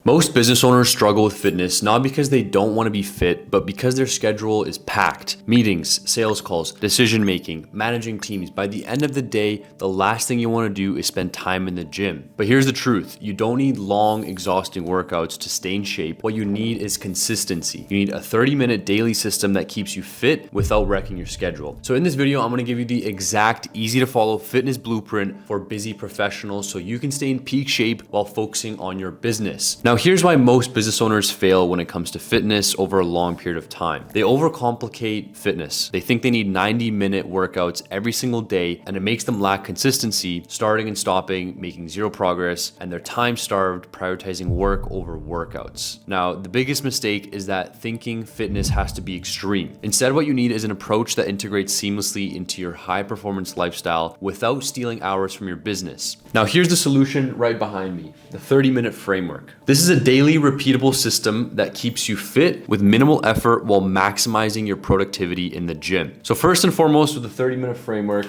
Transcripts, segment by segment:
Most business owners struggle with fitness not because they don't want to be fit, but because their schedule is packed. Meetings, sales calls, decision making, managing teams. By the end of the day, the last thing you want to do is spend time in the gym. But here's the truth. You don't need long, exhausting workouts to stay in shape. What you need is consistency. You need a 30-minute daily system that keeps you fit without wrecking your schedule. So in this video, I'm going to give you the exact, easy to follow fitness blueprint for busy professionals so you can stay in peak shape while focusing on your business. Now, here's why most business owners fail when it comes to fitness over a long period of time. They overcomplicate fitness. They think they need 90-minute workouts every single day, and it makes them lack consistency, starting and stopping, making zero progress, and they're time-starved, prioritizing work over workouts. Now, the biggest mistake is that thinking fitness has to be extreme. Instead, what you need is an approach that integrates seamlessly into your high-performance lifestyle without stealing hours from your business. Now, here's the solution right behind me, the 30-minute framework. This is a daily repeatable system that keeps you fit with minimal effort while maximizing your productivity in the gym. So first and foremost, with the 30-minute framework,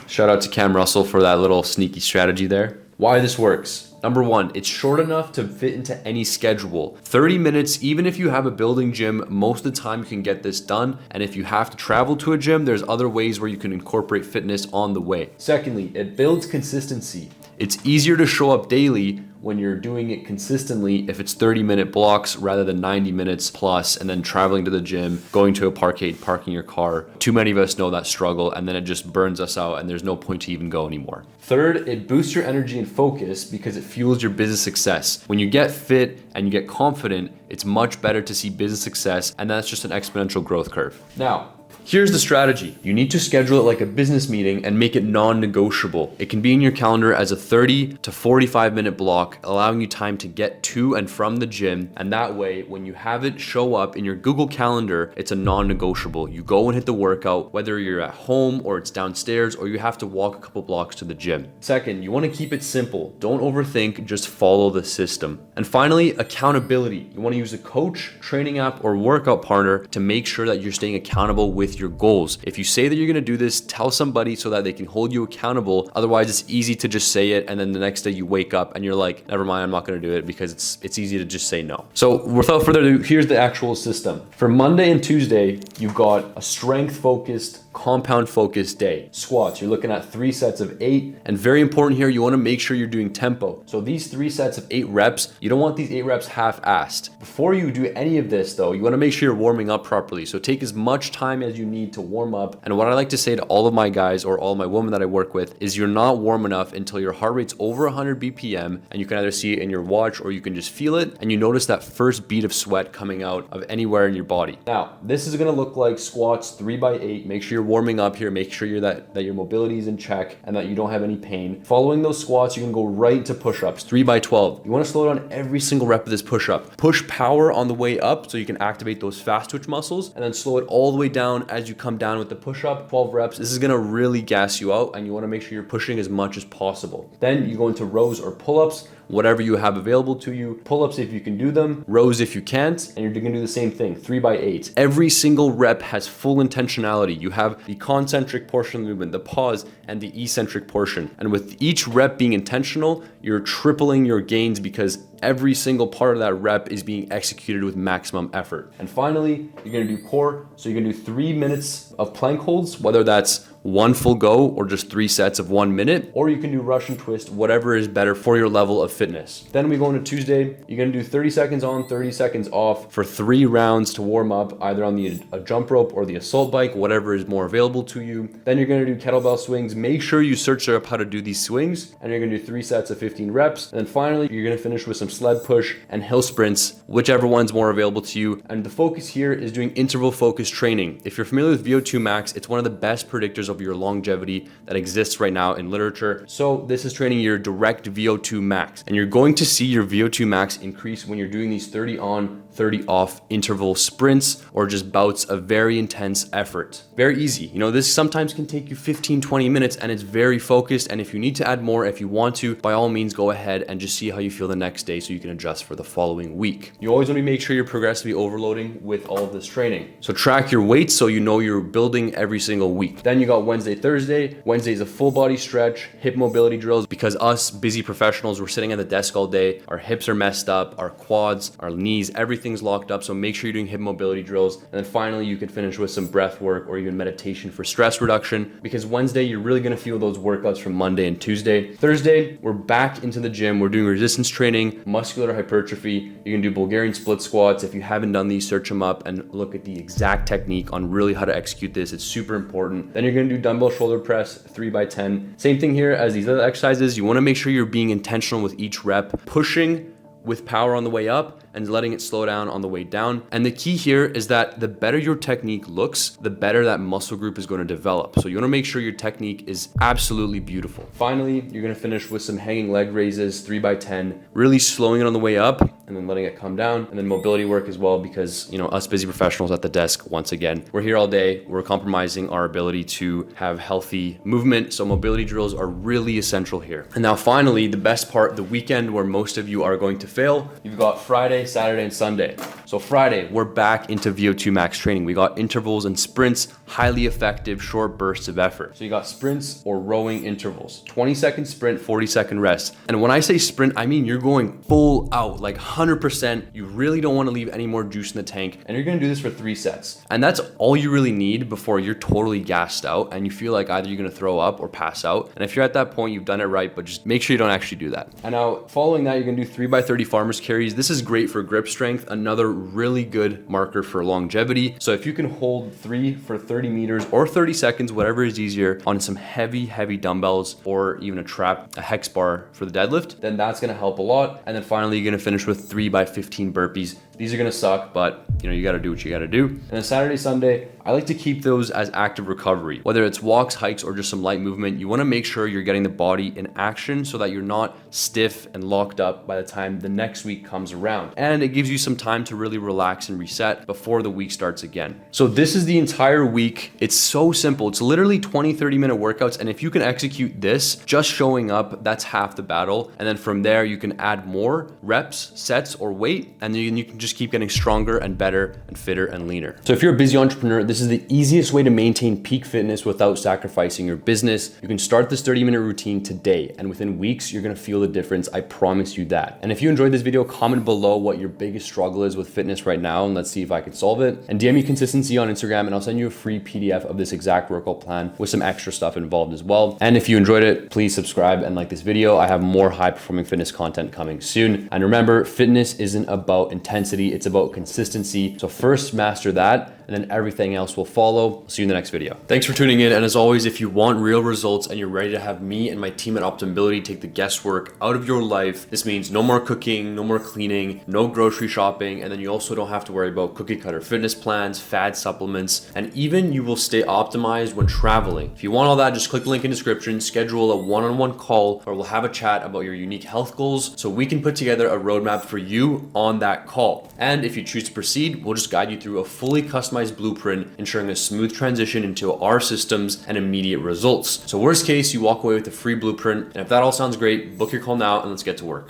shout out to Cam Russell for that little sneaky strategy there. Why this works. Number one, it's short enough to fit into any schedule. 30 minutes, even if you have a building gym, most of the time you can get this done. And if you have to travel to a gym, there's other ways where you can incorporate fitness on the way. Secondly, it builds consistency. It's easier to show up daily when you're doing it consistently if it's 30-minute blocks rather than 90 minutes plus, and then traveling to the gym, going to a parkade, parking your car. Too many of us know that struggle, and then it just burns us out and there's no point to even go anymore. Third, it boosts your energy and focus because it fuels your business success. When you get fit and you get confident, it's much better to see business success, and that's just an exponential growth curve. Now, here's the strategy. You need to schedule it like a business meeting and make it non-negotiable. It can be in your calendar as a 30 to 45-minute block, allowing you time to get to and from the gym. And that way, when you have it show up in your Google Calendar, it's a non-negotiable. You go and hit the workout, whether you're at home or it's downstairs or you have to walk a couple blocks to the gym. Second, you want to keep it simple. Don't overthink, just follow the system. And finally, accountability. You want to use a coach, training app, or workout partner to make sure that you're staying accountable with your goals. If you say that you're going to do this, tell somebody so that they can hold you accountable. Otherwise, it's easy to just say it, and then the next day you wake up and you're like, never mind, I'm not going to do it, because it's easy to just say no. So without further ado, here's the actual system. For Monday and Tuesday, you've got a strength-focused, compound-focused day. Squats, you're looking at 3 sets of 8, and very important here, you want to make sure you're doing tempo. So these 3 sets of 8 reps, you don't want these 8 reps half-assed. Before you do any of this though, you want to make sure you're warming up properly. So take as much time as you need to warm up. And what I like to say to all of my guys or all of my women that I work with is you're not warm enough until your heart rate's over 100 BPM, and you can either see it in your watch or you can just feel it, and you notice that first bead of sweat coming out of anywhere in your body. Now, this is going to look like squats 3x8. Make sure you're warming up here. Make sure that your mobility is in check and that you don't have any pain. Following those squats, you can go right to push-ups, 3x12. You want to slow down every single rep of this push-up. Push power on the way up so you can activate those fast twitch muscles, and then slow it all the way down as you come down with the push-up, 12 reps. This is going to really gas you out, and you want to make sure you're pushing as much as possible. Then you go into rows or pull-ups, whatever you have available to you. Pull-ups if you can do them, rows if you can't, and you're gonna do the same thing, 3x8. Every single rep has full intentionality. You have the concentric portion of the movement, the pause, and the eccentric portion. And with each rep being intentional, you're tripling your gains because every single part of that rep is being executed with maximum effort. And finally, you're gonna do core. So you're gonna do 3 minutes of plank holds, whether that's 1 full go or just 3 sets of 1 minute, or you can do Russian twist, whatever is better for your level of fitness. Then we go into Tuesday. You're gonna do 30 seconds on, 30 seconds off for 3 rounds to warm up, either on a jump rope or the assault bike, whatever is more available to you. Then you're gonna do kettlebell swings. Make sure you search up how to do these swings, and you're gonna do 3 sets of 15 reps. And then finally, you're gonna finish with some sled push and hill sprints, whichever one's more available to you. And the focus here is doing interval focused training. If you're familiar with VO2 max, it's one of the best predictors of your longevity that exists right now in literature. So this is training your direct VO2 max, and you're going to see your VO2 max increase when you're doing these 30 on, 30 off interval sprints or just bouts of very intense effort. Very easy. You know, this sometimes can take you 15, 20 minutes, and it's very focused. And if you need to add more, if you want to, by all means, go ahead and just see how you feel the next day. so you can adjust for the following week. You always want to make sure you're progressively overloading with all of this training. So track your weights so you know you're building every single week. Then you got Wednesday, Thursday. Wednesday is a full body stretch, hip mobility drills, because us busy professionals, we're sitting at the desk all day. Our hips are messed up, our quads, our knees, everything's locked up. So make sure you're doing hip mobility drills. And then finally, you can finish with some breath work or even meditation for stress reduction, because Wednesday, you're really gonna feel those workouts from Monday and Tuesday. Thursday, we're back into the gym. We're doing resistance training, muscular hypertrophy. You can do Bulgarian split squats. If you haven't done these, search them up and look at the exact technique on really how to execute this. It's super important. Then you're gonna do dumbbell shoulder press, 3x10. Same thing here as these other exercises. You wanna make sure you're being intentional with each rep, pushing with power on the way up and letting it slow down on the way down. And the key here is that the better your technique looks, the better that muscle group is going to develop. So you want to make sure your technique is absolutely beautiful. Finally, you're going to finish with some hanging leg raises, 3x10, really slowing it on the way up and then letting it come down. And then mobility work as well, because, you know, us busy professionals at the desk, once again, we're here all day. We're compromising our ability to have healthy movement. So mobility drills are really essential here. And now finally, the best part, the weekend where most of you are going to fail. You've got Friday, Saturday, and Sunday. So Friday, we're back into VO2 max training. We got intervals and sprints, highly effective short bursts of effort. So you got sprints or rowing intervals, 20-second sprint, 40-second rest. And when I say sprint, I mean you're going full out, like 100%. You really don't want to leave any more juice in the tank. And you're going to do this for 3 sets. And that's all you really need before you're totally gassed out and you feel like either you're going to throw up or pass out. And if you're at that point, you've done it right, but just make sure you don't actually do that. And now following that, you're going to do 3x30 farmer's carries. This is great for grip strength, another really good marker for longevity. So if you can hold 3 for 30 meters or 30 seconds, whatever is easier, on some heavy dumbbells or even a hex bar for the deadlift, then that's gonna help a lot. And then finally, you're gonna finish with 3x15 burpees. These are gonna suck, but you know, you gotta do what you gotta do. And then Saturday, Sunday, I like to keep those as active recovery. Whether it's walks, hikes, or just some light movement, you wanna make sure you're getting the body in action so that you're not stiff and locked up by the time the next week comes around. And it gives you some time to really relax and reset before the week starts again. So this is the entire week. It's so simple. It's literally 20-30 minute workouts. And if you can execute this, just showing up, that's half the battle. And then from there, you can add more reps, sets, or weight, and then you can just keep getting stronger and better and fitter and leaner. So if you're a busy entrepreneur, this is the easiest way to maintain peak fitness without sacrificing your business. You can start this 30-minute routine today, and within weeks, you're gonna feel the difference. I promise you that. And if you enjoyed this video, comment below what your biggest struggle is with fitness right now, and let's see if I can solve it. And DM me consistency on Instagram, and I'll send you a free PDF of this exact workout plan with some extra stuff involved as well. And if you enjoyed it, please subscribe and like this video. I have more high-performing fitness content coming soon. And remember, fitness isn't about intensity, it's about consistency. So first master that, and then everything else will follow. See you in the next video. Thanks for tuning in. And as always, if you want real results and you're ready to have me and my team at Optimability take the guesswork out of your life, this means no more cooking, no more cleaning, no grocery shopping, and then you also don't have to worry about cookie cutter fitness plans, fad supplements, and even you will stay optimized when traveling. If you want all that, just click the link in the description, schedule a one-on-one call, or we'll have a chat about your unique health goals so we can put together a roadmap for you on that call. And if you choose to proceed, we'll just guide you through a fully customized blueprint, ensuring a smooth transition into our systems and immediate results. So worst case, you walk away with a free blueprint. And if that all sounds great, book your call now and let's get to work.